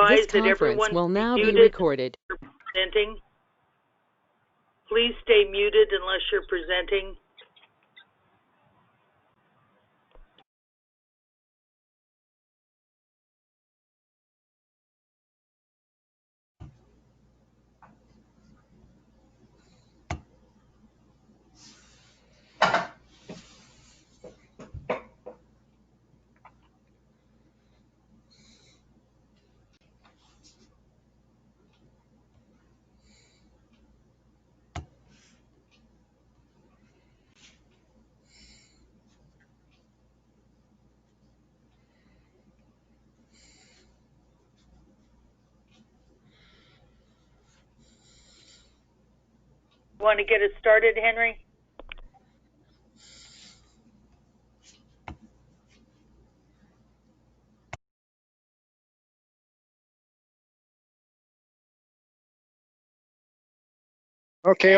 This conference will now be recorded. Presenting. Please stay muted unless you're presenting. Want to get it started, Henry? Okay,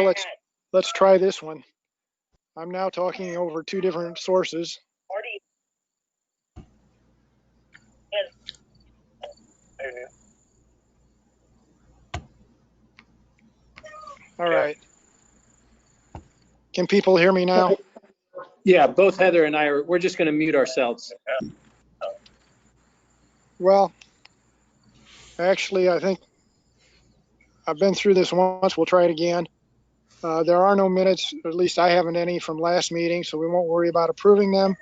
let's try this one. I'm now talking over two different sources. All right. Can people hear me now? Yeah, both Heather and I we're just going to mute ourselves. Well, actually, I think I've been through this once. We'll try it again. There are no minutes, or at least I haven't any from last meeting, so we won't worry about approving them.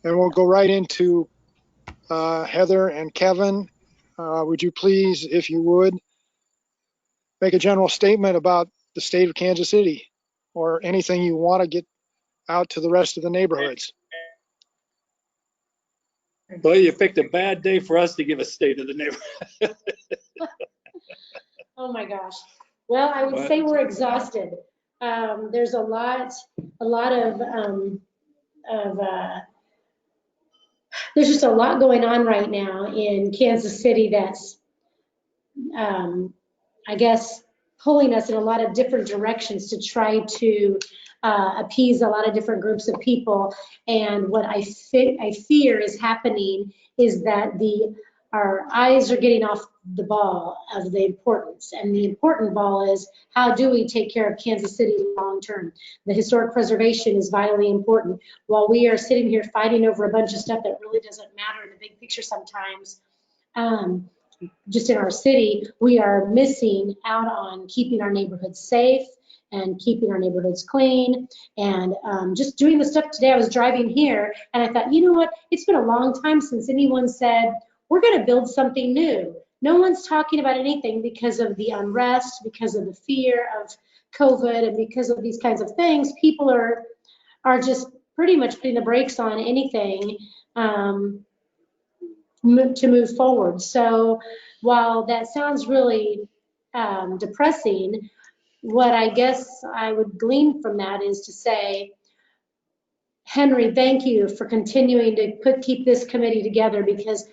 And we'll go right into Heather and Kevin. Would you please, if you would, make a general statement about the state of Kansas City or anything you want to get out to the rest of the neighborhoods? Well, you picked a bad day for us to give a state of the neighborhood. Oh my gosh. Well, I would say we're exhausted. There's a lot of there's just a lot going on right now in Kansas City that's, I guess, pulling us in a lot of different directions to try to appease a lot of different groups of people. And what I fear is happening is that our eyes are getting off the ball of the importance. And the important ball is, how do we take care of Kansas City long term? The historic preservation is vitally important. While we are sitting here fighting over a bunch of stuff that really doesn't matter in the big picture sometimes, just in our city, we are missing out on keeping our neighborhoods safe and keeping our neighborhoods clean. And just doing the stuff today, I was driving here and I thought, you know what? It's been a long time since anyone said, we're going to build something new. No one's talking about anything because of the unrest, because of the fear of COVID, and because of these kinds of things. People are just pretty much putting the brakes on anything to move forward. So while that sounds really depressing, what I guess I would glean from that is to say, Henry, thank you for continuing to keep this committee together, because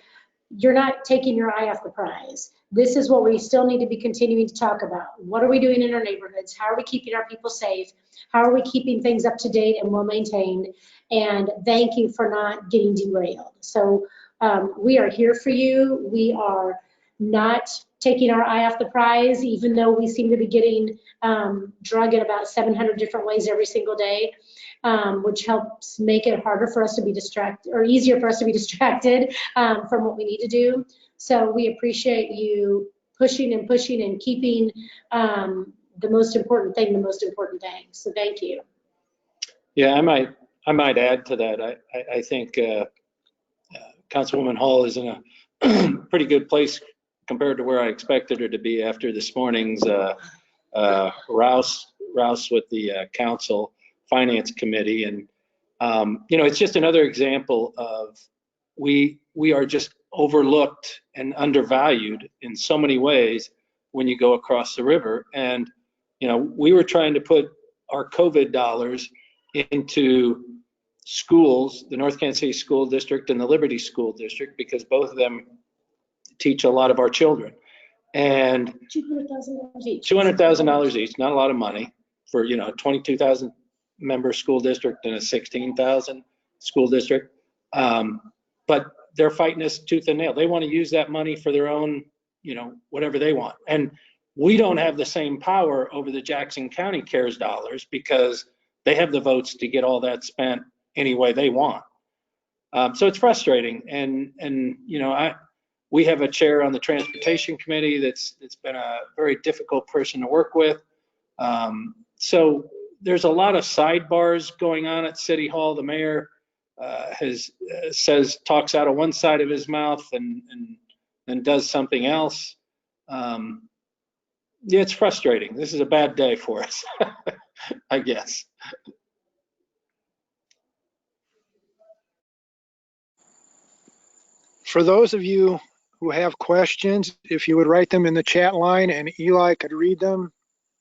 you're not taking your eye off the prize. This is what we still need to be continuing to talk about. What are we doing in our neighborhoods? How are we keeping our people safe? How are we keeping things up to date and well maintained? And thank you for not getting derailed. So we are here for you. We are not taking our eye off the prize, even though we seem to be getting drug in about 700 different ways every single day, which helps make it harder for us to be distracted, or easier for us to be distracted from what we need to do. So we appreciate you pushing and keeping the most important thing the most important thing. So thank you. Yeah, I might add to that. I think Councilwoman Hall is in a pretty good place compared to where I expected her to be after this morning's rouse with the council finance committee. And you know, it's just another example of we are just overlooked and undervalued in so many ways when you go across the river. And you know, we were trying to put our COVID dollars into schools, the North Kansas City School District and the Liberty School District, because both of them teach a lot of our children. And $200,000 each. $200,000 each, not a lot of money for, you know, a 22,000 member school district and a 16,000 school district. But they're fighting us tooth and nail. They want to use that money for their own, whatever they want. And we don't have the same power over the Jackson County CARES dollars because they have the votes to get all that spent any way they want. So it's frustrating. And we have a chair on the transportation committee that's been a very difficult person to work with. So there's a lot of sidebars going on at City Hall. The mayor talks out of one side of his mouth and does something else. Yeah, it's frustrating. This is a bad day for us, I guess. For those of you who have questions, if you would write them in the chat line and Eli could read them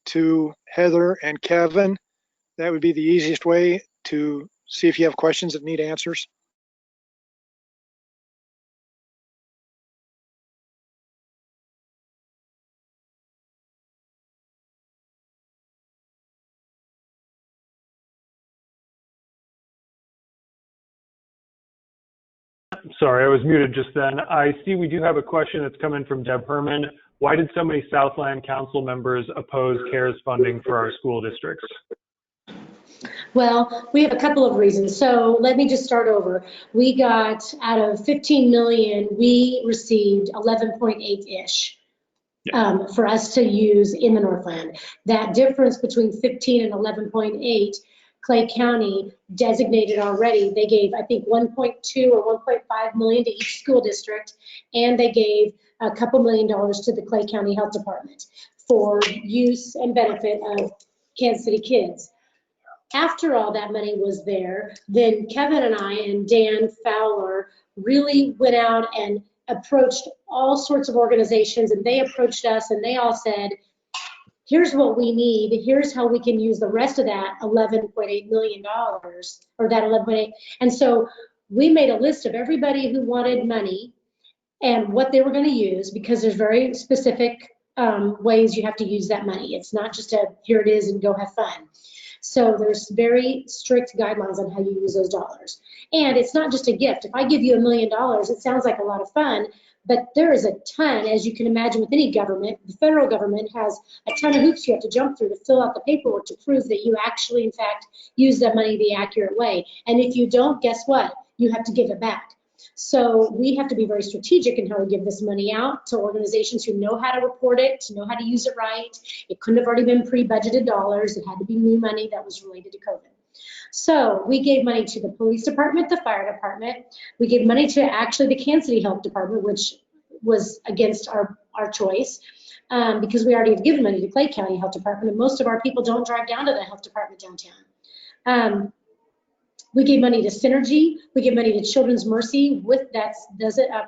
to Heather and Kevin, that would be the easiest way to see if you have questions that need answers. Sorry, I was muted just then. I see we do have a question that's coming from Deb Herman. Why did so many Southland council members oppose CARES funding for our school districts? Well, we have a couple of reasons. So let me just start over. We got, out of 15 million, we received 11.8-ish for us to use in the Northland. That difference between 15 and 11.8, Clay County designated already. They gave, I think, 1.2 or 1.5 million to each school district, and they gave a couple $1 million to the Clay County Health Department for use and benefit of Kansas City kids. After all that money was there, then Kevin and I and Dan Fowler really went out and approached all sorts of organizations, and they approached us and they all said, here's what we need, here's how we can use the rest of that $11.8 million, or that 11.8. And so we made a list of everybody who wanted money and what they were going to use, because there's very specific ways you have to use that money. It's not just a, here it is and go have fun. So there's very strict guidelines on how you use those dollars. And it's not just a gift. If I give you $1 million, it sounds like a lot of fun, but there is a ton, as you can imagine with any government. The federal government has a ton of hoops you have to jump through to fill out the paperwork to prove that you actually, in fact, use that money the accurate way. And if you don't, guess what? You have to give it back. So we have to be very strategic in how we give this money out to organizations who know how to report it, to know how to use it right. It couldn't have already been pre-budgeted dollars. It had to be new money that was related to COVID. So we gave money to the police department, the fire department. We gave money to actually the Kansas City Health Department, which was against our choice because we already had given money to Clay County Health Department, and most of our people don't drive down to the health department downtown. We gave money to Synergy. We gave money to Children's Mercy with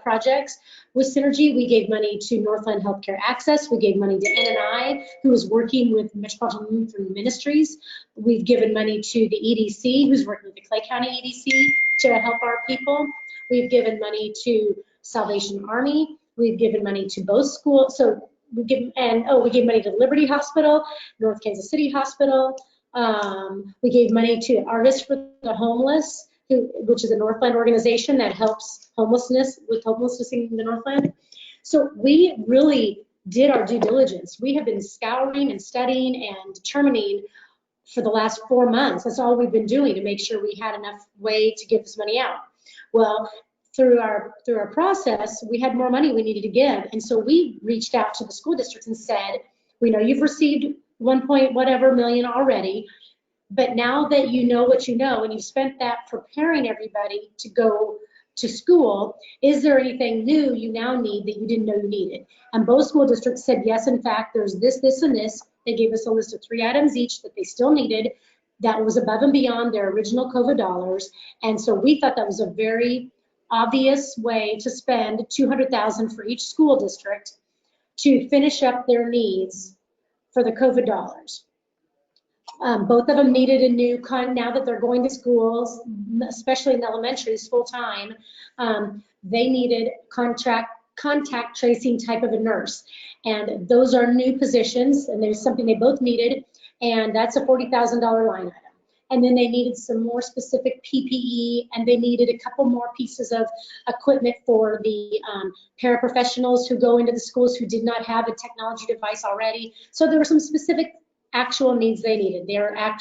projects. With Synergy, we gave money to Northland Healthcare Access. We gave money to NNI, who is working with Metropolitan Lutheran Ministries. We've given money to the EDC, who's working with the Clay County EDC to help our people. We've given money to Salvation Army. We've given money to both schools. So we gave money to Liberty Hospital, North Kansas City Hospital. We gave money to Artists for the Homeless, which is a Northland organization that helps homelessness in the Northland. So we really did our due diligence. We have been scouring and studying and determining for the last 4 months. That's all we've been doing to make sure we had enough way to give this money out. Well, through our process, we had more money we needed to give. And so we reached out to the school districts and said, we know you've received 1 point whatever million already, but now that you know what you know and you've spent that preparing everybody to go to school, is there anything new you now need that you didn't know you needed? And both school districts said, yes, in fact, there's this, this, and this. They gave us a list of 3 items each that they still needed that was above and beyond their original COVID dollars. And so we thought that was a very obvious way to spend $200,000 for each school district to finish up their needs for the COVID dollars. Both of them needed a new now that they're going to schools, especially in the elementaries full time, they needed contact tracing type of a nurse. And those are new positions, and there's something they both needed, and that's a $40,000 line item. and then they needed some more specific PPE, and they needed a couple more pieces of equipment for the paraprofessionals who go into the schools who did not have a technology device already. So there were some specific actual needs they needed. I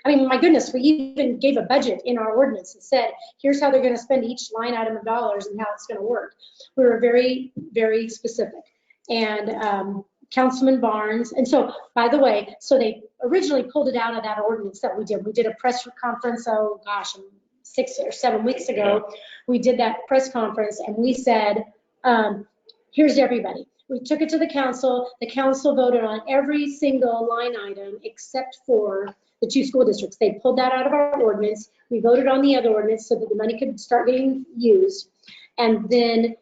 mean, my goodness, we even gave a budget in our ordinance that said, here's how they're going to spend each line item of dollars and how it's going to work. We were very, very specific. And Councilman Barnes, and so, by the way, so they originally pulled it out of that ordinance that we did. We did a press conference, oh gosh, 6 or 7 weeks ago. We did that press conference and we said, here's everybody. We took it to the council voted on every single line item except for the 2 school districts. They pulled that out of our ordinance. We voted on the other ordinance so that the money could start getting used. And then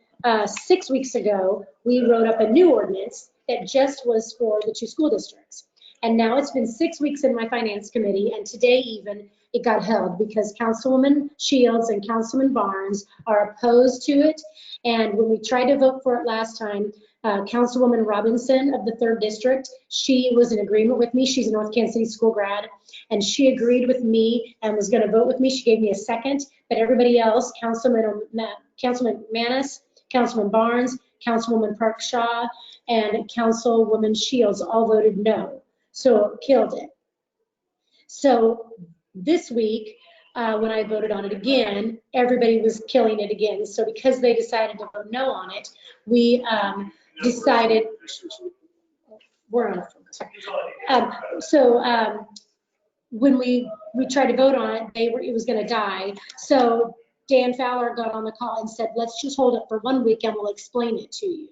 6 weeks ago, we wrote up a new ordinance that just was for the 2 school districts. And now it's been 6 weeks in my finance committee, and today even it got held because Councilwoman Shields and Councilman Barnes are opposed to it. And when we tried to vote for it last time, Councilwoman Robinson of the 3rd District, she was in agreement with me. She's a North Kansas City school grad, and she agreed with me and was going to vote with me. She gave me a second, but everybody else, Councilman Manis, Councilman Barnes, Councilwoman Parkshaw, and Councilwoman Shields all voted no. So it killed it. So this week, when I voted on it again, everybody was killing it again. So because they decided to vote no on it, we decided, we're on a phone. When we tried to vote on it, it was going to die. So Dan Fowler got on the call and said, let's just hold it for 1 week and we'll explain it to you.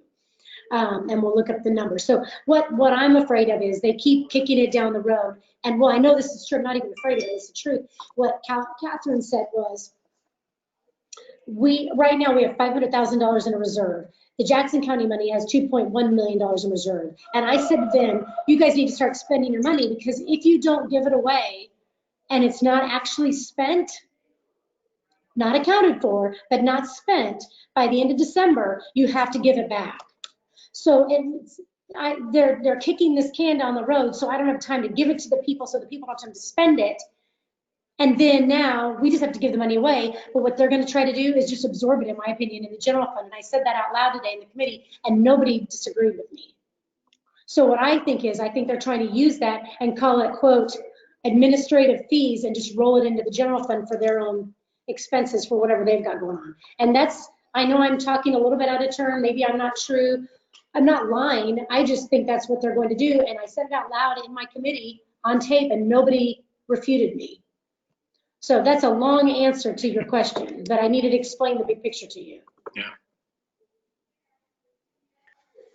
And we'll look up the numbers. So what I'm afraid of is they keep kicking it down the road. And well, I know this is true. I'm not even afraid of it. It's the truth. What Catherine said was, right now we have $500,000 in a reserve. The Jackson County money has $2.1 million in reserve. And I said to them, you guys need to start spending your money, because if you don't give it away and it's not actually spent, not accounted for, but not spent by the end of December, you have to give it back. So they're kicking this can down the road, so I don't have time to give it to the people, so the people don't have time to spend it. And then now we just have to give the money away. But what they're going to try to do is just absorb it, in my opinion, in the general fund. And I said that out loud today in the committee, and nobody disagreed with me. So what I think they're trying to use that and call it, quote, administrative fees, and just roll it into the general fund for their own expenses for whatever they've got going on. And I know I'm talking a little bit out of turn. Maybe I'm not true. I'm not lying. I just think that's what they're going to do. And I said it out loud in my committee on tape, and nobody refuted me. So that's a long answer to your question, but I needed to explain the big picture to you. Yeah.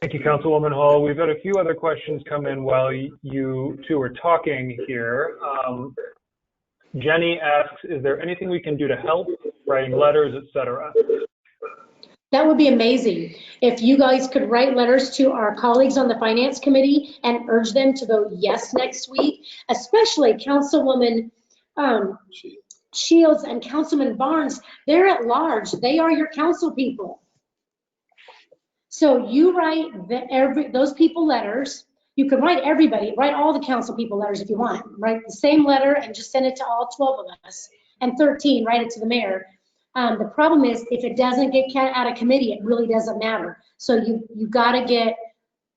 Thank you, Councilwoman Hall. We've had a few other questions come in while you two are talking here. Jenny asks, is there anything we can do to help, writing letters, etc.? That would be amazing if you guys could write letters to our colleagues on the Finance Committee and urge them to vote yes next week, especially Councilwoman Shields and Councilman Barnes. They're at large. They are your council people. So you write those people letters. You can write everybody, write all the council people letters if you want. Write the same letter and just send it to all 12 of us. And 13, write it to the mayor. The problem is, if it doesn't get out of committee, it really doesn't matter. So you got to get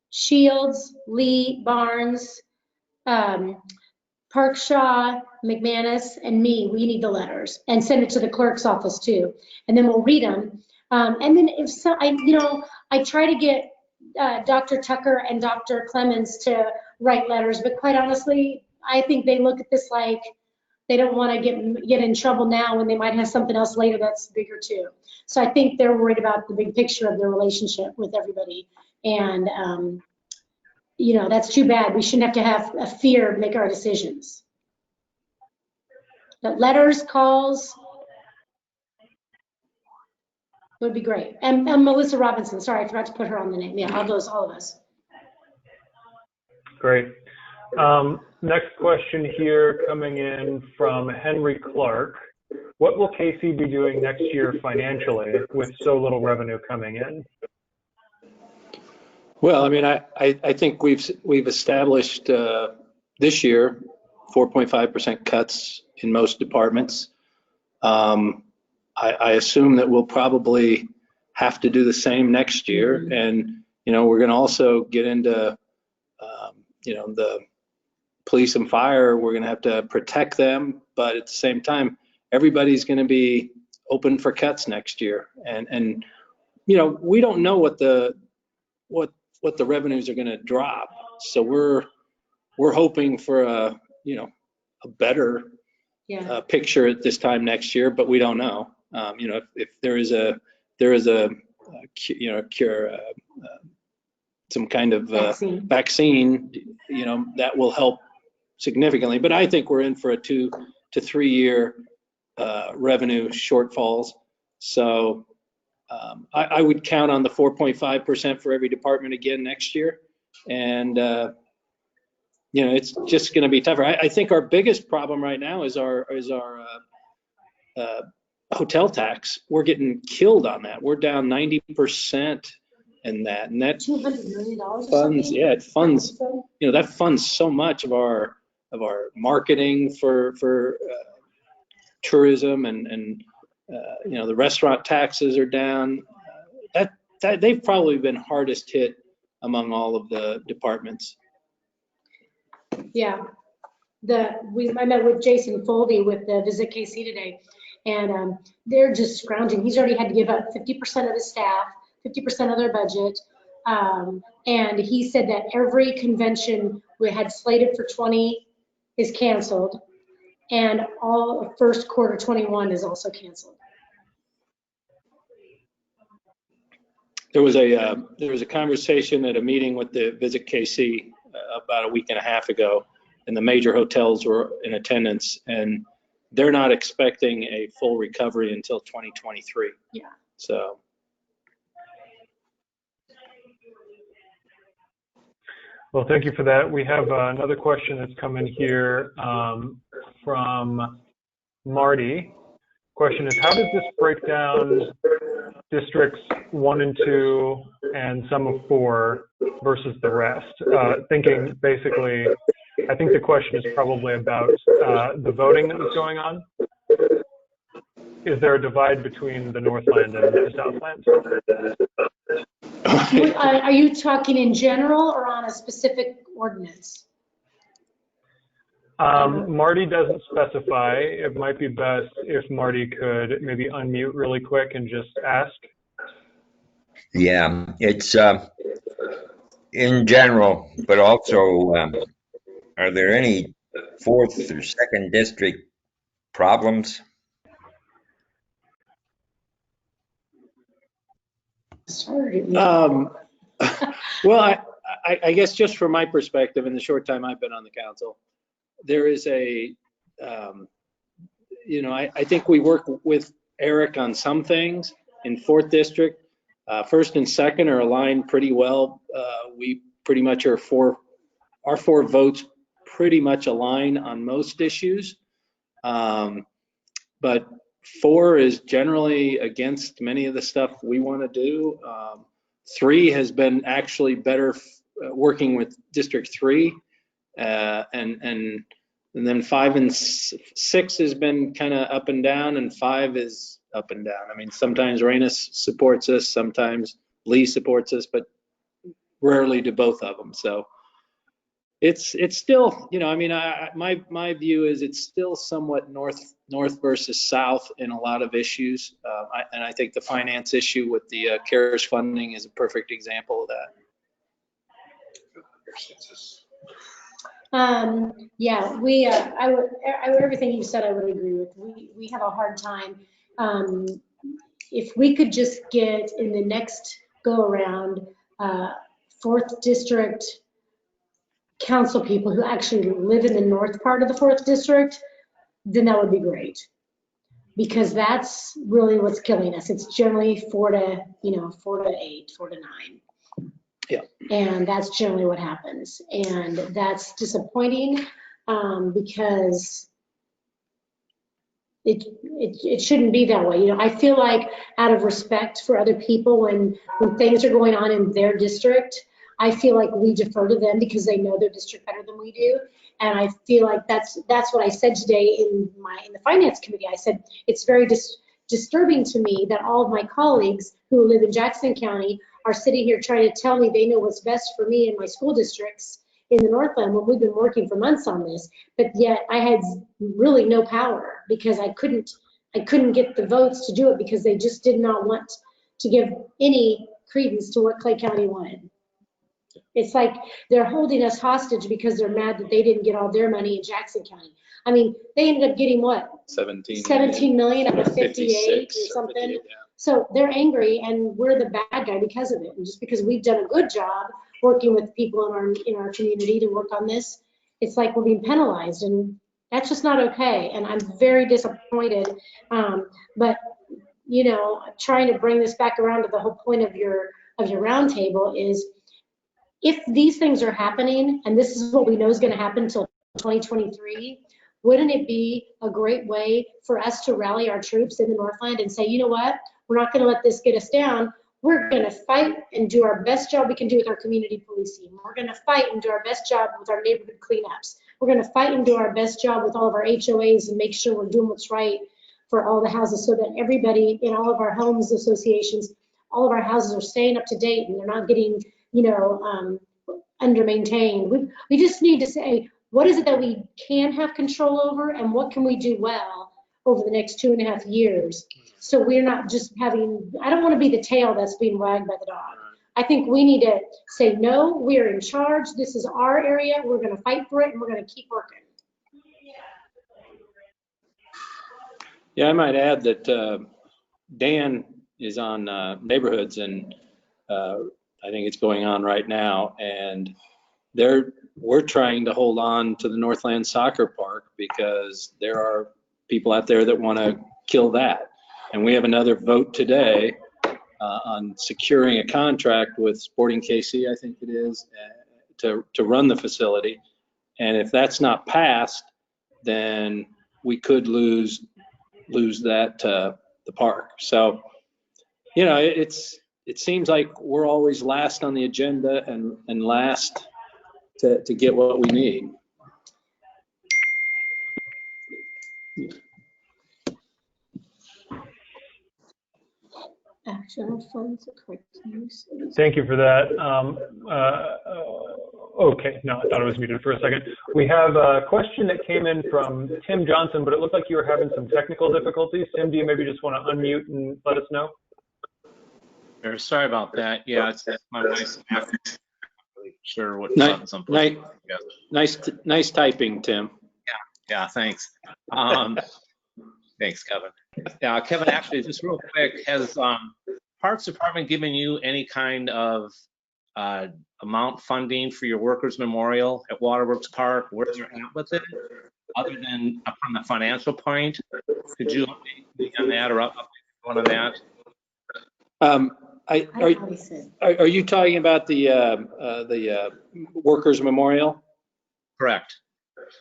Shields, Lee, Barnes, Parkshaw, McManus, and me. We need the letters, and send it to the clerk's office too, and then we'll read them. And then if so, I try to get Dr. Tucker and Dr. Clemens to write letters, but quite honestly, I think they look at this like they don't want to get in trouble now when they might have something else later that's bigger too. So I think they're worried about the big picture of their relationship with everybody. And, that's too bad. We shouldn't have to have a fear make our decisions. But letters, calls would be great. And Melissa Robinson, sorry, I forgot to put her on the name. Yeah, all of us. Great. Next question here coming in from Henry Clark. What will Casey be doing next year financially with so little revenue coming in? Well, I mean, I think we've established this year 4.5% cuts in most departments. I assume that we'll probably have to do the same next year. And, we're going to also get into, the police and fire. We're going to have to protect them. But at the same time, everybody's going to be open for cuts next year. And we don't know what the revenues are going to drop. So we're hoping for a better picture at this time next year, but we don't know. If there is a cure, some kind of vaccine, that will help significantly. But I think we're in for a 2 to 3 year revenue shortfalls. So I would count on the 4.5% for every department again next year. And it's just going to be tougher. I think our biggest problem right now is our hotel tax. We're getting killed on that. We're down 90% in that, and that $200 million funds. Yeah, it funds. That funds so much of our marketing for tourism, and the restaurant taxes are down. That they've probably been hardest hit among all of the departments. Yeah, I met with Jason Foldy with the Visit KC today, and they're just scrounging. He's already had to give up 50% of his staff, 50% of their budget, and he said that every convention we had slated for 20 is canceled, and all of first quarter 21 is also canceled. There was a conversation at a meeting with the Visit KC about a week and a half ago, and the major hotels were in attendance, and they're not expecting a full recovery until 2023. Yeah. So. Well, thank you for that. We have another question that's come in here from Marty. Question is, how does this break down districts 1 and 2 and some of 4 versus the rest? Thinking basically, I think the question is probably about the voting that was going on. Is there a divide between the Northland and the Southland? Are you talking in general or on a specific ordinance? Marty doesn't specify. It might be best if Marty could maybe unmute really quick and just ask. Yeah, it's in general, but also, are there any 4th or 2nd district problems? Well, I guess just from my perspective, in the short time I've been on the council, there is I think we work with Eric on some things. In 4th district, 1st and 2nd are aligned pretty well. We pretty much are our 4 votes pretty much align on most issues. But 4 is generally against many of the stuff we want to do. 3 has been actually better working with District 3, and then 5 and 6 has been kind of up and down, and 5 is up and down. I mean, sometimes Reynes supports us, sometimes Lee supports us, but rarely do both of them. So it's still, my view is it's still somewhat north versus south in a lot of issues. And I think the finance issue with the CARES funding is a perfect example of that. Yeah, everything you said I would agree with. We have a hard time. If we could just get in the next go around 4th district council people who actually live in the north part of the 4th district, then that would be great. Because that's really what's killing us. It's generally 4 to 8, 4 to 9. Yeah. And that's generally what happens. And that's disappointing because it shouldn't be that way. I feel like out of respect for other people, when things are going on in their district, I feel like we defer to them because they know their district better than we do. And I feel like that's what I said today in the finance committee. I said, it's very disturbing to me that all of my colleagues who live in Jackson County are sitting here trying to tell me they know what's best for me and my school districts in the Northland when we've been working for months on this, but yet I had really no power because I couldn't get the votes to do it because they just did not want to give any credence to what Clay County wanted. It's like they're holding us hostage because they're mad that they didn't get all their money in Jackson County. I mean, they ended up getting what? 17 million out of 58 or something. 58, yeah. So they're angry and we're the bad guy because of it. And just because we've done a good job working with people in our community to work on this, it's like we're being penalized, and that's just not okay. And I'm very disappointed. But you know, trying to bring this back around to the whole point of your roundtable is, if these things are happening, and this is what we know is going to happen until 2023, wouldn't it be a great way for us to rally our troops in the Northland and say, you know what, we're not going to let this get us down. We're going to fight and do our best job we can do with our community policing. We're going to fight and do our best job with our neighborhood cleanups. We're going to fight and do our best job with all of our HOAs and make sure we're doing what's right for all the houses so that everybody in all of our homes associations, all of our houses are staying up to date and they're not getting, you know, under maintained. We just need to say, what is it that we can have control over and what can we do well over the next 2.5 years? So we're not just having, I don't want to be the tail that's being wagged by the dog. I think we need to say, no, we're in charge. This is our area. We're going to fight for it and we're going to keep working. Yeah, I might add that Dan is on neighborhoods, and I think it's going on right now, and we're trying to hold on to the Northland Soccer Park because there are people out there that want to kill that. And we have another vote today on securing a contract with Sporting KC, I think it is, to run the facility. And if that's not passed, then we could lose that the park. So, you know, it seems like we're always last on the agenda and last to get what we need. Thank you for that. Okay, no, I thought I was muted for a second. We have a question that came in from Tim Johnson, but it looked like you were having some technical difficulties. Tim, do you maybe just want to unmute and let us know? Sure, sorry about that. Yeah, it's my wife's not really sure what buttons I'm pushing. Nice typing, Tim. Yeah, thanks. Thanks, Kevin. Yeah, Kevin, actually, just real quick, has Parks Department given you any kind of amount funding for your workers' memorial at Waterworks Park? Where they're at with it, other than from the financial point? Could you update me on that or update one on that? Are you talking about the workers' memorial? Correct.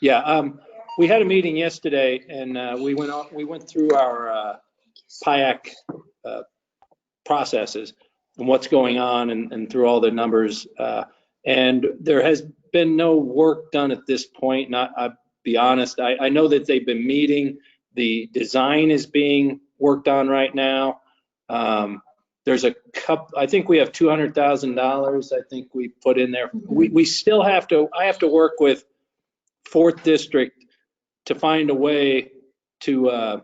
Yeah. We had a meeting yesterday, and we went through our PIAC processes and what's going on, and through all the numbers. And there has been no work done at this point. I'll be honest. I know that they've been meeting. The design is being worked on right now. There's a couple. I think we have $200,000. I think we put in there. We still have to. I have to work with 4th District to find a way to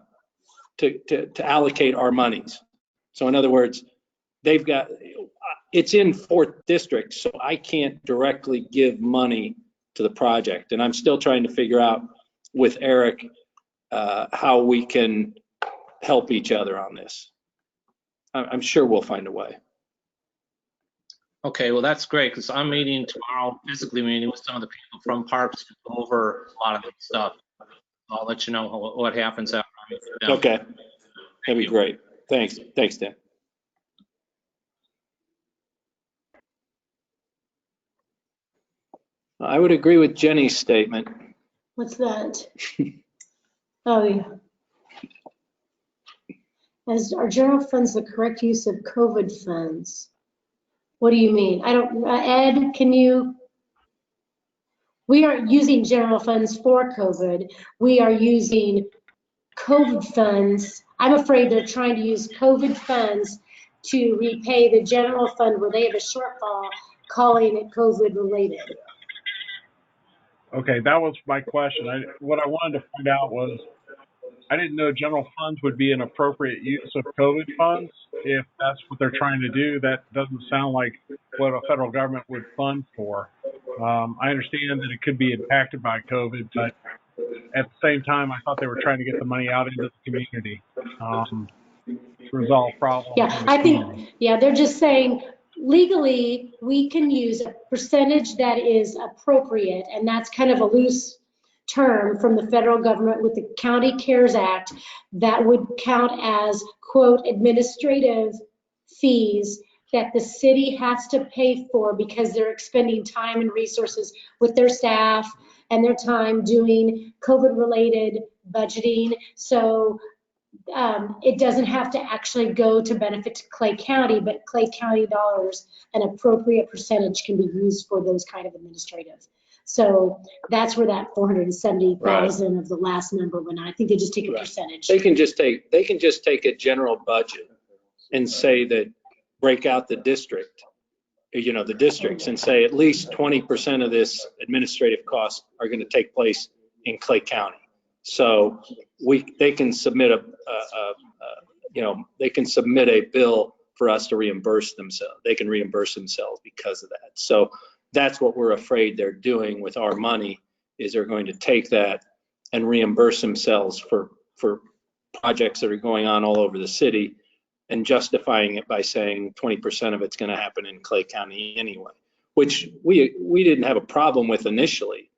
allocate our monies. So in other words, it's in 4th District, so I can't directly give money to the project. And I'm still trying to figure out with Eric how we can help each other on this. I'm sure we'll find a way. Okay, well, that's great, because I'm meeting tomorrow, physically meeting with some of the people from Parks to go over a lot of this stuff. I'll let you know what happens after I meet them. Okay, that'd be great. Thanks, Dan. I would agree with Jenny's statement. What's that? Oh, yeah. As our general funds the correct use of COVID funds? What do you mean? I don't, Ed, can you? We aren't using general funds for COVID. We are using COVID funds. I'm afraid they're trying to use COVID funds to repay the general fund where they have a shortfall, calling it COVID related. Okay, that was my question. What I wanted to find out was, I didn't know general funds would be an appropriate use of COVID funds. If that's what they're trying to do, that doesn't sound like what a federal government would fund for. I understand that it could be impacted by COVID, but at the same time, I thought they were trying to get the money out into the community to resolve problems. Yeah, I think, yeah, they're just saying legally we can use a percentage that is appropriate, and that's kind of a loose term from the federal government with the County CARES Act that would count as, quote, administrative fees that the city has to pay for because they're expending time and resources with their staff and their time doing COVID-related budgeting. So it doesn't have to actually go to benefit to Clay County, but Clay County dollars, an appropriate percentage can be used for those kind of administrative. So that's where that 470,000 of the last number went. I think they just take a percentage. They can just take a general budget and say that, break out the district, you know, the districts, and say at least 20% of this administrative costs are going to take place in Clay County. So they can submit they can submit a bill for us to reimburse themselves. They can reimburse themselves because of that. So that's what we're afraid they're doing with our money, is they're going to take that and reimburse themselves for projects that are going on all over the city, and justifying it by saying 20% of it's going to happen in Clay County anyway, which we didn't have a problem with initially.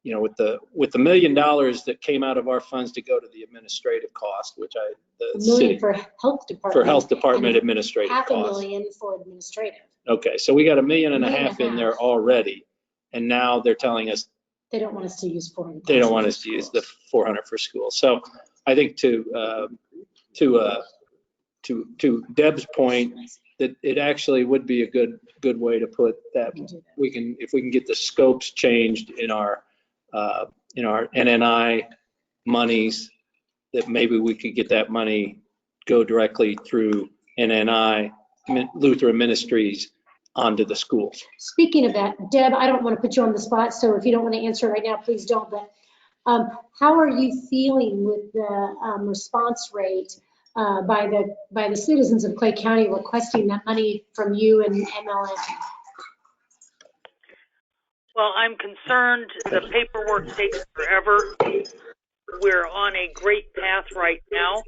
You know, with the $1 million that came out of our funds to go to the administrative cost, which the city for health department administrative cost. $500,000 for administrative. Okay, so we got $1.5 million in there already, and now they're telling us they don't want us to use 400. They don't want us to use the 400 for school. So I think to Deb's point, that it actually would be a good way to put that. If we can get the scopes changed in our NNI monies, that maybe we could get that money go directly through NNI Lutheran Ministries onto the schools. Speaking of that, Deb, I don't want to put you on the spot, so if you don't want to answer right now, please don't. But how are you feeling with the response rate by the citizens of Clay County requesting that money from you and MLM? Well, I'm concerned the paperwork takes forever. We're on a great path right now.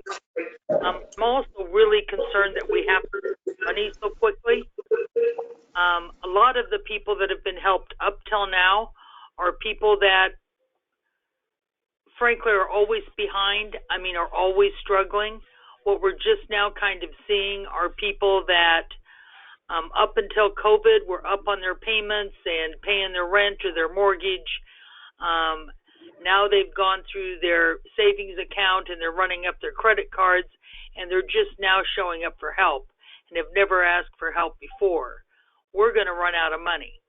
I'm also really concerned that we have money so quickly. A lot of the people that have been helped up till now are people that, frankly, are always behind. I mean, are always struggling. What we're just now kind of seeing are people that up until COVID were up on their payments and paying their rent or their mortgage. Now they've gone through their savings account and they're running up their credit cards, and they're just now showing up for help and have never asked for help before. We're going to run out of money,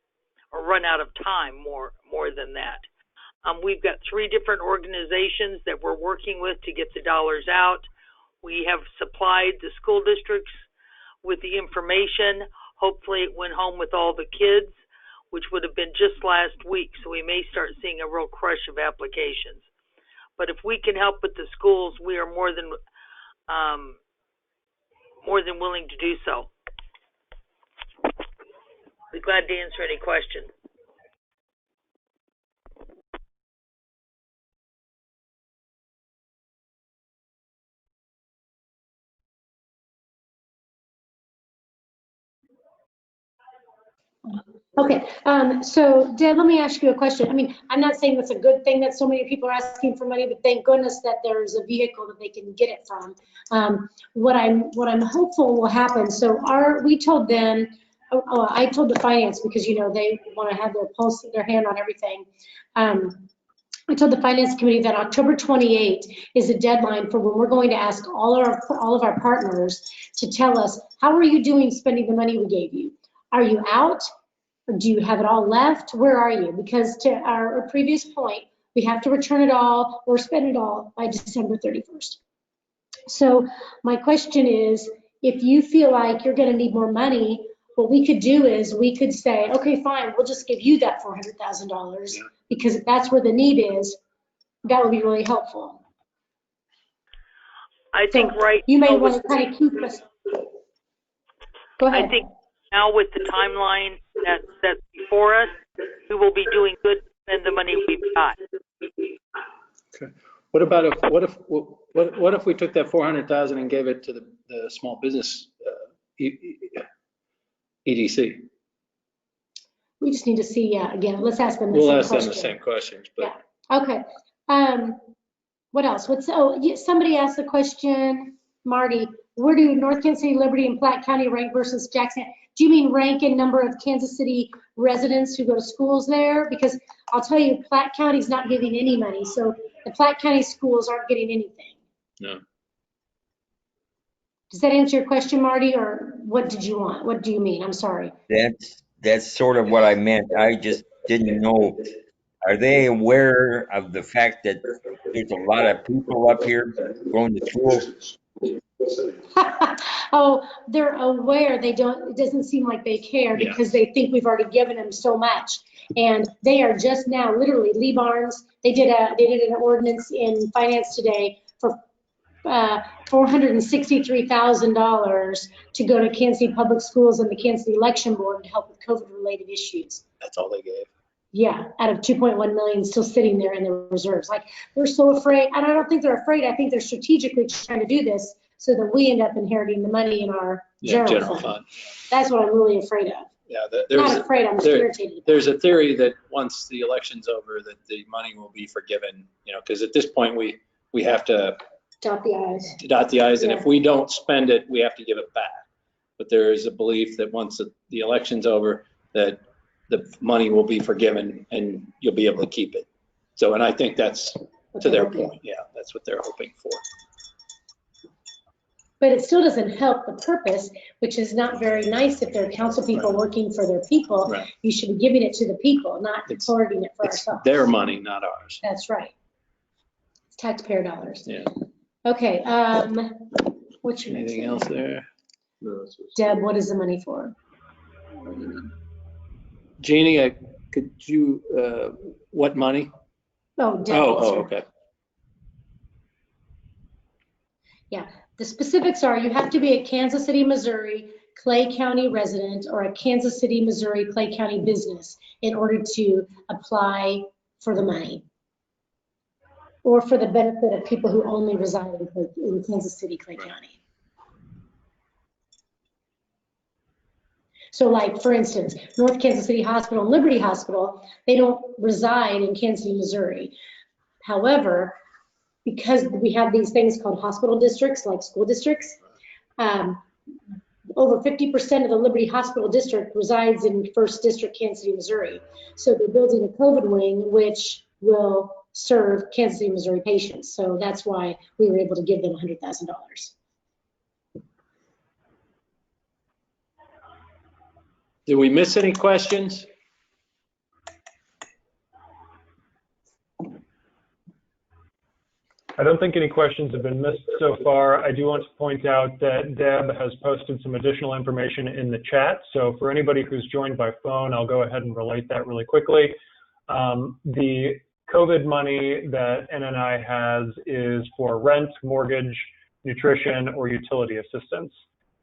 or run out of time, more than that. We've got 3 different organizations that we're working with to get the dollars out. We have supplied the school districts with the information. Hopefully it went home with all the kids, which would have been just last week. So we may start seeing a real crush of applications. But if we can help with the schools, we are more than willing to do so. Be glad to answer any questions. Okay, so Deb, let me ask you a question. I mean, I'm not saying it's a good thing that so many people are asking for money, but thank goodness that there's a vehicle that they can get it from. What I'm hopeful will happen. So we told them, I told the finance, because you know they want to have their hand on everything. I told the finance committee that October 28th is a deadline for when we're going to ask all of our partners to tell us, how are you doing spending the money we gave you? Are you out? Or do you have it all left? Where are you? Because to our previous point, we have to return it all or spend it all by December 31st. So my question is, if you feel like you're going to need more money, what we could do is we could say, okay, fine, we'll just give you that $400,000 because if that's where the need is, that would be really helpful. I think you may want to kind of keep us. Go ahead. I think now with the timeline that's before us, we will be doing good to spend the money we've got. Okay. What about what if we took that 400,000 and gave it to the small business EDC? We just need to see, again, let's ask them the we'll same ask question. them the same questions. But. Yeah. Okay. What else? Somebody asked the question, Marty, where do North Kansas City, Liberty, and Platte County rank versus Jackson? Do you mean rank in number of Kansas City residents who go to schools there? Because I'll tell you, Platte County's not giving any money, so the Platte County schools aren't getting anything. No. Does that answer your question, Marty, or what did you want? What do you mean? I'm sorry. That's sort of what I meant. I just didn't know. Are they aware of the fact that there's a lot of people up here going to school? Oh, they're aware. They don't. It doesn't seem like they care because they think we've already given them so much, and they are just now, literally, Lee Barnes. They did an ordinance in finance today for $463,000 to go to Kansas City Public Schools and the Kansas City Election Board to help with COVID-related issues. That's all they gave. Yeah, out of 2.1 million still sitting there in the reserves. Like, they're so afraid, and I don't think they're afraid. I think they're strategically trying to do this so that we end up inheriting the money in our general fund. That's what I'm really afraid of. Yeah, not afraid, I'm irritated. There's a theory that once the election's over, that the money will be forgiven. Because at this point we have to dot the I's. Dot the I's, and if we don't spend it, we have to give it back. But there is a belief that once the election's over, that the money will be forgiven and you'll be able to keep it. So, and I think that's to their point. Yeah, that's what they're hoping for. But it still doesn't help the purpose, which is not very nice if they're council people working for their people. Right. You should be giving it to the people, not hoarding it for ourselves. Their money, not ours. That's right. It's taxpayer dollars. Yeah. Okay. What's your anything else there? No, Deb, what is the money for? Jeannie, could you, what money? Oh, Deb. Okay. Yeah, the specifics are you have to be a Kansas City, Missouri, Clay County resident or a Kansas City, Missouri, Clay County business in order to apply for the money or for the benefit of people who only reside in Kansas City, Clay County. So like, for instance, North Kansas City Hospital and Liberty Hospital, they don't reside in Kansas City, Missouri. However, because we have these things called hospital districts, like school districts, over 50% of the Liberty Hospital District resides in 1st District, Kansas City, Missouri. So they're building a COVID wing, which will serve Kansas City, Missouri patients. So that's why we were able to give them $100,000. Did we miss any questions? I don't think any questions have been missed so far. I do want to point out that Deb has posted some additional information in the chat. So for anybody who's joined by phone, I'll go ahead and relate that really quickly. The COVID money that NNI has is for rent, mortgage, nutrition, or utility assistance.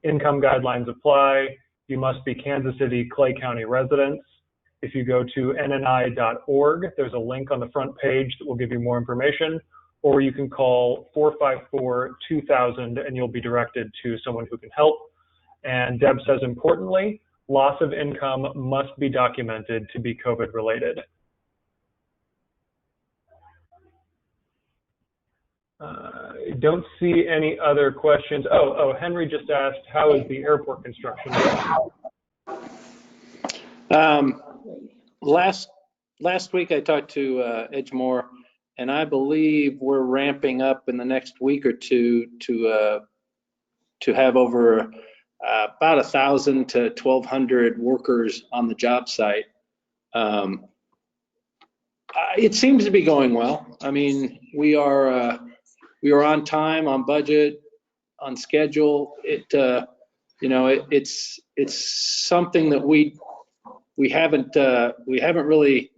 Income guidelines apply. You must be Kansas City, Clay County residents. If you go to nni.org, there's a link on the front page that will give you more information. Or you can call 454-2000 and you'll be directed to someone who can help. And Deb says, importantly, loss of income must be documented to be COVID related. I don't see any other questions. Oh, Henry just asked, how is the airport construction going? Last week I talked to Edgemore, and I believe we're ramping up in the next week or two to have over about 1,000 to 1,200 workers on the job site. It seems to be going well. I mean, we are on time, on budget, on schedule. It's something that we haven't really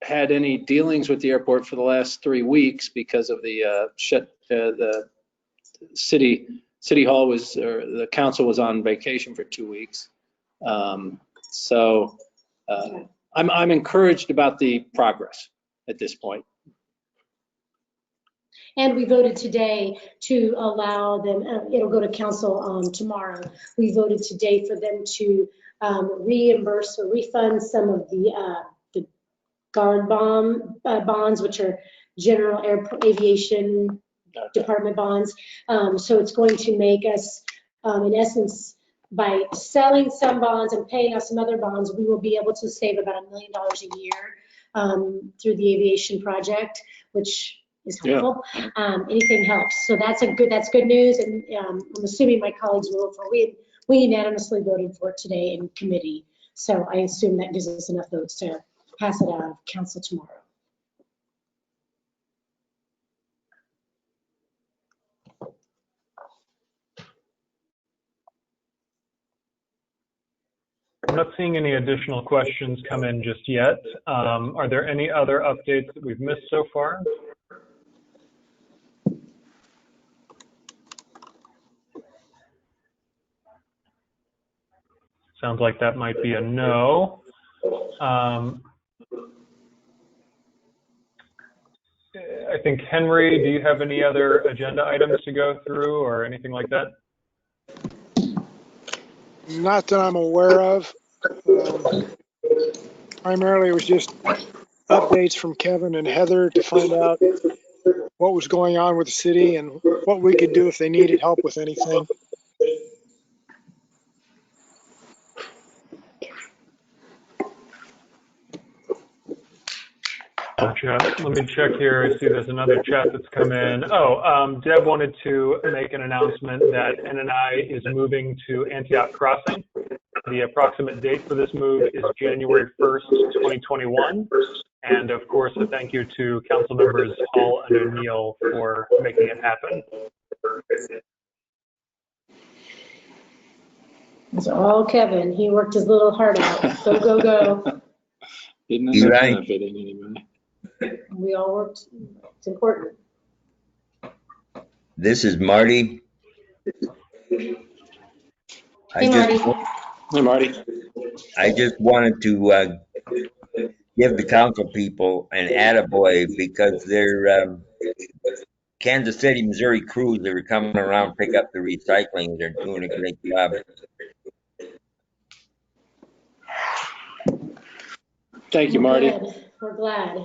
had any dealings with the airport for the last 3 weeks because of the the city hall or the council was on vacation for 2 weeks. I'm encouraged about the progress at this point. And we voted today to allow them, it'll go to council tomorrow. We voted today for them to reimburse or refund some of the guard bonds, which are general aviation department bonds. So it's going to make us, in essence, by selling some bonds and paying us some other bonds, we will be able to save about $1 million a year through the aviation project, which is helpful. Yeah. Anything helps. So that's good news. And I'm assuming my colleagues will vote for it. We unanimously voted for it today in committee. So I assume that gives us enough votes to pass it out of council tomorrow. I'm not seeing any additional questions come in just yet. Are there any other updates that we've missed so far? Sounds like that might be a no. I think, Henry, do you have any other agenda items to go through or anything like that? Not that I'm aware of. Primarily, it was just updates from Kevin and Heather to find out what was going on with the city and what we could do if they needed help with anything. Gotcha. Let me check here. I see there's another chat that's come in. Deb wanted to make an announcement that NNI is moving to Antioch Crossing. The approximate date for this move is January 1st, 2021. And of course, a thank you to Councilmembers Hall and O'Neill for making it happen. It's all Kevin. He worked his little heart out. Go, go, go. Didn't end up benefiting anybody. We all worked. It's important. This is Marty. Hey, Marty. Hey, Marty. I just wanted to give the council people an attaboy because their Kansas City, Missouri crews that are coming around pick up the recycling. They're doing a great job. Thank you, Marty. We're glad.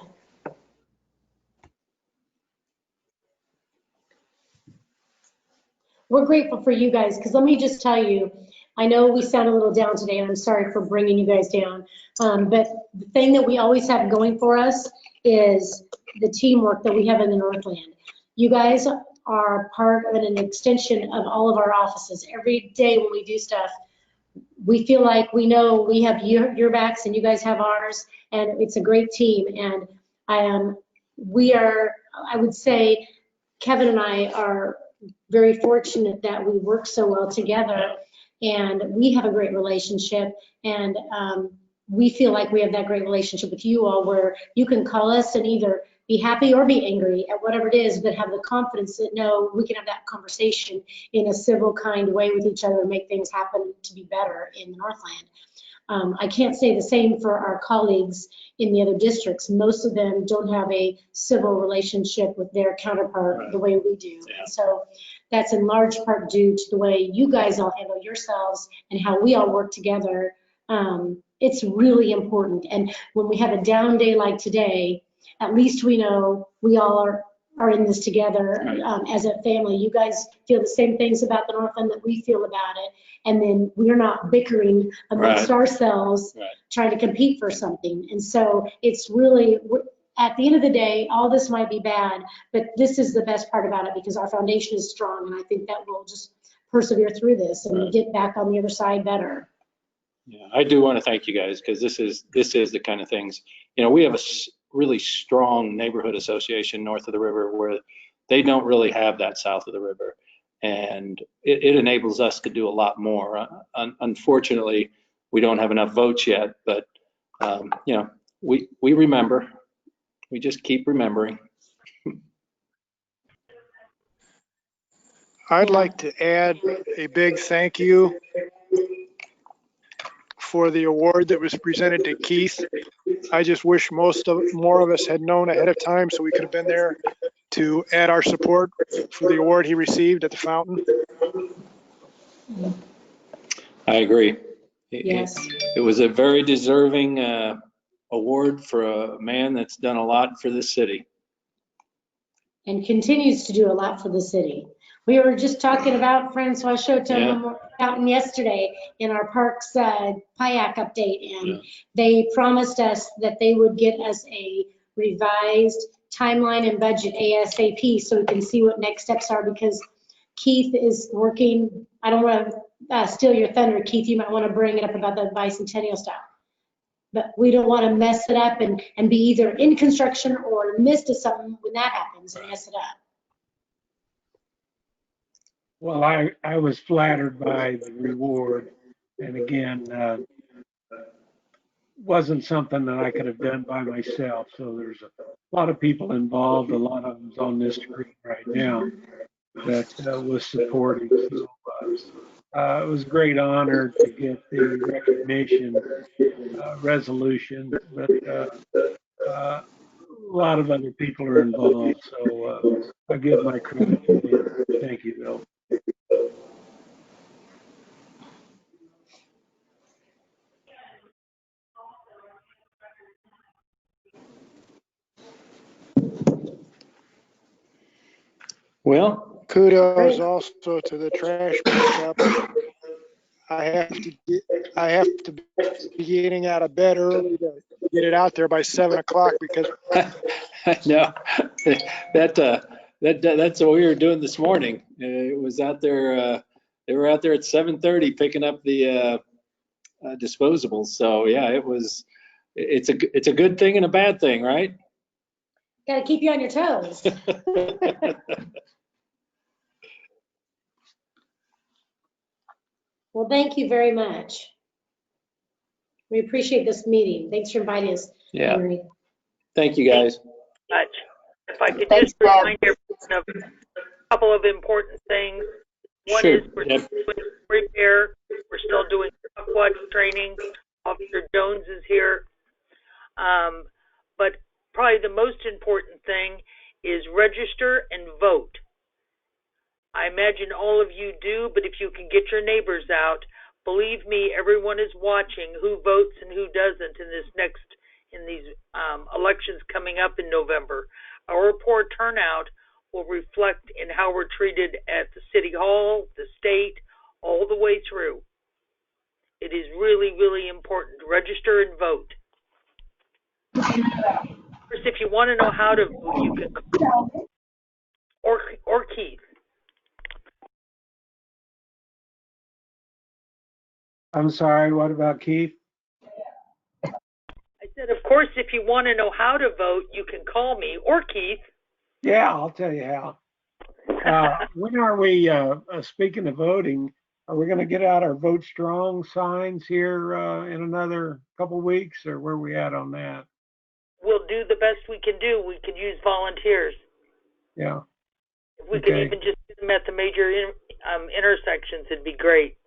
We're grateful for you guys, because let me just tell you, I know we sound a little down today, and I'm sorry for bringing you guys down, but the thing that we always have going for us is the teamwork that we have in the Northland. You guys are part of an extension of all of our offices. Every day when we do stuff, we feel like we know we have your backs and you guys have ours, and it's a great team. And we are, I would say, Kevin and I are very fortunate that we work so well together, and we have a great relationship, and we feel like we have that great relationship with you all, where you can call us and either be happy or be angry at whatever it is, but have the confidence that no, we can have that conversation in a civil, kind way with each other and make things happen to be better in the Northland. I can't say the same for our colleagues in the other districts. Most of them don't have a civil relationship with their counterpart the way we do. Yeah. And so that's in large part due to the way you guys all handle yourselves and how we all work together. It's really important. And when we have a down day like today, at least we know we all are in this together as a family. You guys feel the same things about the Northland that we feel about it. And then we're not bickering amongst ourselves trying to compete for something. And so it's really, at the end of the day, all this might be bad, but this is the best part about it because our foundation is strong. And I think that will just persevere through this and get back on the other side better. Yeah, I do want to thank you guys, because this is the kind of things, we have a really strong neighborhood association north of the river where they don't really have that south of the river. And it enables us to do a lot more. Unfortunately, we don't have enough votes yet, but we remember. We just keep remembering. I'd like to add a big thank you for the award that was presented to Keith. I just wish more of us had known ahead of time so we could have been there to add our support for the award he received at the fountain. I agree. Yes. It was a very deserving award for a man that's done a lot for this city. And continues to do a lot for the city. We were just talking about Francois Choteau Fountain yesterday in our Parks PIAC update, and they promised us that they would get us a revised timeline and budget ASAP so we can see what next steps are, because Keith is working. I don't want to steal your thunder, Keith. You might want to bring it up about the bicentennial stuff. But we don't want to mess it up and be either in construction or missed to something when that happens and mess it up. Well, I was flattered by the reward. And again, wasn't something that I could have done by myself. So there's a lot of people involved, a lot of them's on this screen right now that was supporting. So it was a great honor to get the recognition resolution, but a lot of other people are involved. So I give my credit to them. Thank you, Bill. Well, kudos also to the trash pickup. I have to be getting out of bed early to get it out there by 7 o'clock because. No, that's what we were doing this morning. It was out there. They were out there at 7:30 picking up the disposables. So yeah, it's a good thing and a bad thing, right? Got to keep you on your toes. Well, thank you very much. We appreciate this meeting. Thanks for inviting us. Yeah. Maria. Thank you, guys. If I could just remind everyone of a couple of important things. One is we're doing repair. We're still doing watch training. Officer Jones is here. But probably the most important thing is register and vote. I imagine all of you do, but if you can get your neighbors out, believe me, everyone is watching who votes and who doesn't in these elections coming up in November. Our poor turnout will reflect in how we're treated at the city hall, the state, all the way through. It is really, really important to register and vote. First, if you want to know how to vote, you can call or Keith. I'm sorry, what about Keith? I said, of course, if you want to know how to vote, you can call me or Keith. Yeah, I'll tell you how. When are we, speaking of voting, are we going to get out our Vote Strong signs here in another couple of weeks, or where are we at on that? We'll do the best we can do. We can use volunteers. Yeah. If we could even just do them at the major intersections, it'd be great.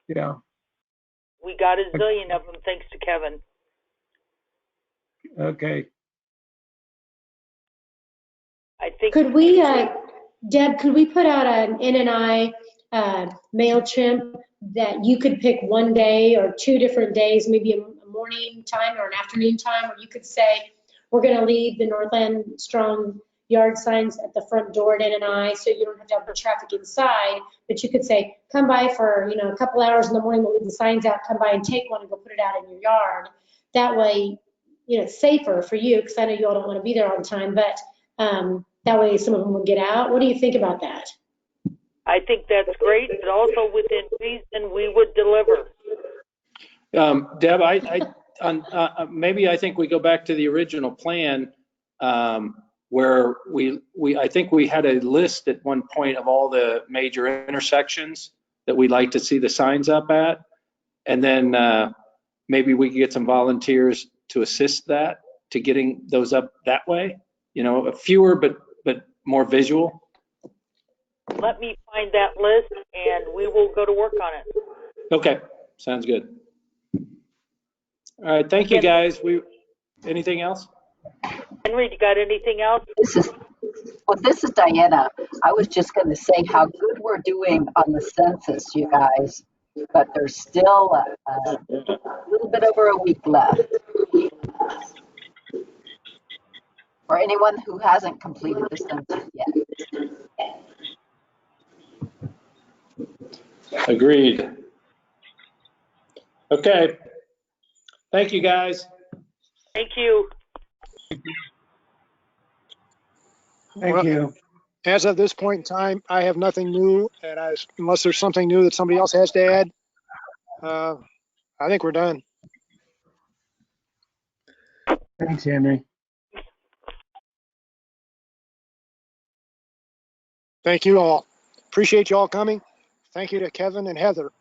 Yeah. We got a zillion of them thanks to Kevin. Okay. I think. Could we, Deb, could we put out an NNI MailChimp that you could pick one day or 2 different days, maybe a morning time or an afternoon time, where you could say, we're going to leave the Northland Strong yard signs at the front door at NNI, so you don't have to have the traffic inside, but you could say, come by for, a couple hours in the morning, we'll leave the signs out, come by and take one and go put it out in your yard. That way, it's safer for you, because I know you all don't want to be there all the time, but that way some of them will get out. What do you think about that? I think that's great, but also within reason, we would deliver. Deb, maybe I think we go back to the original plan, where I think we had a list at one point of all the major intersections that we'd like to see the signs up at. And then maybe we could get some volunteers to assist that, to getting those up that way, fewer, but more visual. Let me find that list and we will go to work on it. Okay, sounds good. All right, thank you guys. Anything else? Henry, you got anything else? This is Diana. I was just going to say how good we're doing on the census, you guys, but there's still a little bit over a week left. For anyone who hasn't completed the census yet. Agreed. Okay. Thank you, guys. Thank you. Thank you. As of this point in time, I have nothing new, and unless there's something new that somebody else has to add, I think we're done. Thanks, Henry. Thank you all. Appreciate you all coming. Thank you to Kevin and Heather.